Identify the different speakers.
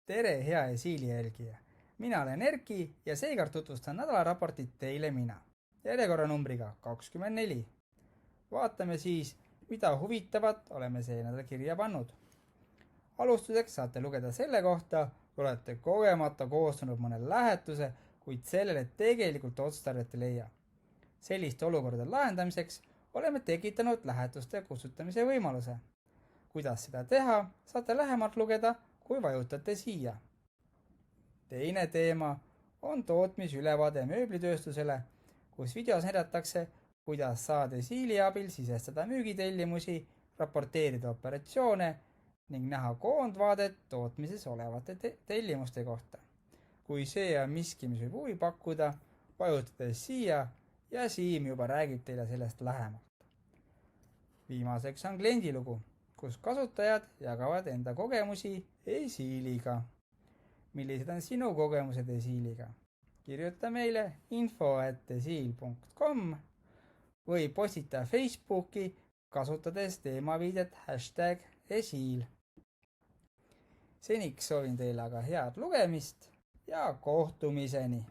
Speaker 1: tere, hea Esiili jälgija! Mina olen Erki ja seekord tutvustan nädalaraportit teile mina, järjekorranumbriga 24. Vaatame siis, mida huvitavat oleme see nädal kirja pannud. Alustuseks saate lugeda selle kohta, kui olete kogemata koostanud mõne lähetuse, kuid sellele tegelikult otstarvet ei leia. Selliste olukordade lahendamiseks oleme tekitanud lähetuste kustutamise võimaluse. Kuidas seda teha, saate lähemalt lugeda, kui vajutate siia. Teine teema on tootmisülevaade mööblitööstusele, kus videos näidatakse, kuidas saada Esiili abil sisestada müügitellimusi, raporteerida operatsioone ning näha koondvaadet tootmises olevate tellimuste kohta. Kui see on miski, mis võib huvi pakkuda, vajutades siia ja Siim juba räägib teile sellest lähemalt. Viimaseks on kliendilugu, kus kasutajad jagavad enda kogemusi Esiiliga. Millised on sinu kogemused Esiiliga? Kirjuta meile info@esiil.com või postita Facebooki kasutades teemaviidet #Esiil. Seniks soovin teile aga head lugemist ja kohtumiseni!